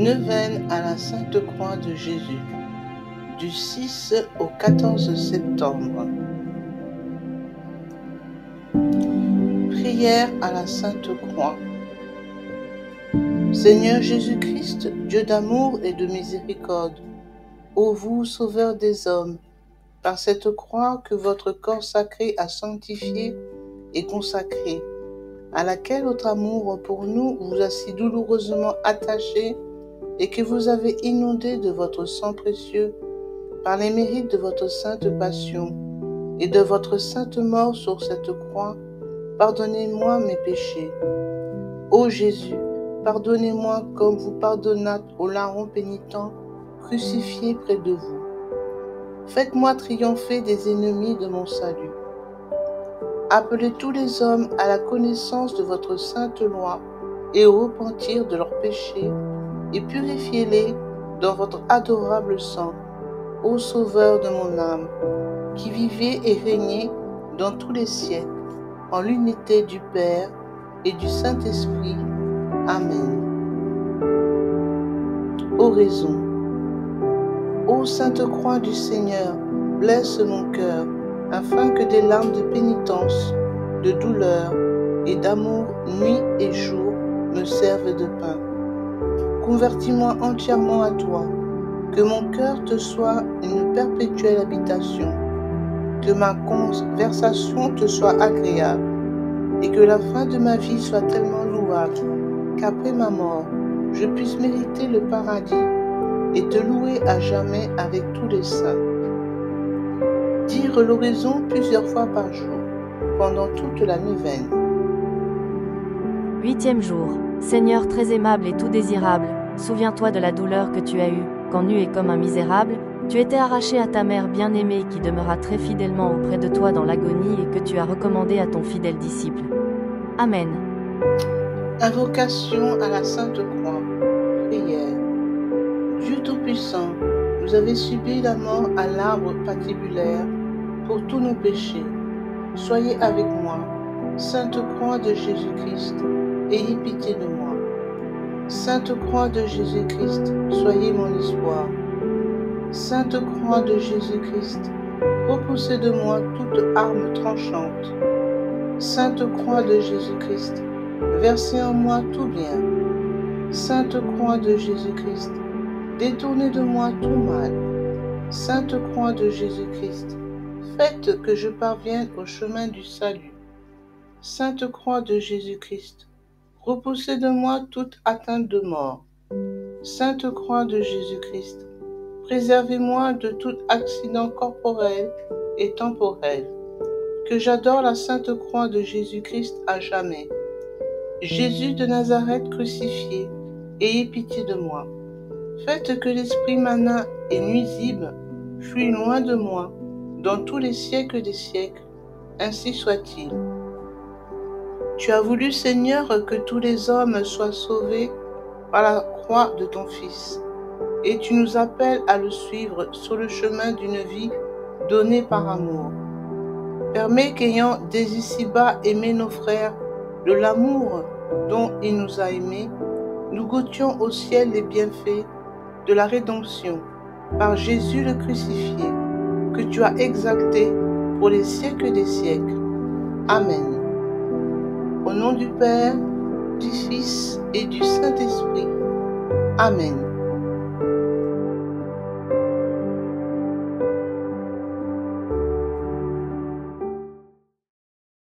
Neuvaine à la Sainte Croix de Jésus, du 6 au 14 septembre. Prière à la Sainte Croix. Seigneur Jésus-Christ, Dieu d'amour et de miséricorde, ô vous, Sauveur des hommes, par cette croix que votre corps sacré a sanctifié et consacré, à laquelle votre amour pour nous vous a si douloureusement attaché et que vous avez inondé de votre sang précieux par les mérites de votre sainte passion et de votre sainte mort sur cette croix, pardonnez-moi mes péchés. Ô Jésus, pardonnez-moi comme vous pardonnâtes au larron pénitent crucifié près de vous. Faites-moi triompher des ennemis de mon salut. Appelez tous les hommes à la connaissance de votre sainte loi et au repentir de leurs péchés, et purifiez-les dans votre adorable sang, ô Sauveur de mon âme, qui vivez et régnez dans tous les siècles, en l'unité du Père et du Saint-Esprit. Amen. Oraison. Ô Sainte Croix du Seigneur, blesse mon cœur, afin que des larmes de pénitence, de douleur et d'amour nuit et jour me servent de pain. Convertis-moi entièrement à toi, que mon cœur te soit une perpétuelle habitation, que ma conversation te soit agréable, et que la fin de ma vie soit tellement louable, qu'après ma mort, je puisse mériter le paradis et te louer à jamais avec tous les saints. Dire l'oraison plusieurs fois par jour, pendant toute la neuvaine. 8e jour. Seigneur très aimable et tout désirable, souviens-toi de la douleur que tu as eue, quand nu et comme un misérable, tu étais arraché à ta mère bien-aimée qui demeura très fidèlement auprès de toi dans l'agonie et que tu as recommandé à ton fidèle disciple. Amen. Invocation à la Sainte Croix. Prière. Dieu Tout-Puissant, vous avez subi la mort à l'arbre patibulaire pour tous nos péchés. Soyez avec moi, Sainte Croix de Jésus-Christ, ayez pitié de moi. Sainte Croix de Jésus-Christ, soyez mon espoir. Sainte Croix de Jésus-Christ, repoussez de moi toute arme tranchante. Sainte Croix de Jésus-Christ, versez en moi tout bien. Sainte Croix de Jésus-Christ, détournez de moi tout mal. Sainte Croix de Jésus-Christ, faites que je parvienne au chemin du salut. Sainte Croix de Jésus-Christ, repoussez de moi toute atteinte de mort. Sainte Croix de Jésus-Christ, préservez-moi de tout accident corporel et temporel. Que j'adore la Sainte Croix de Jésus-Christ à jamais. Jésus de Nazareth crucifié, ayez pitié de moi. Faites que l'esprit malin et nuisible fuit loin de moi, dans tous les siècles des siècles, ainsi soit-il. Tu as voulu, Seigneur, que tous les hommes soient sauvés par la croix de ton Fils, et tu nous appelles à le suivre sur le chemin d'une vie donnée par amour. Permets qu'ayant dès ici-bas aimé nos frères de l'amour dont il nous a aimés, nous goûtions au ciel les bienfaits de la rédemption par Jésus le crucifié, que tu as exalté pour les siècles des siècles. Amen. Au nom du Père, du Fils et du Saint-Esprit. Amen.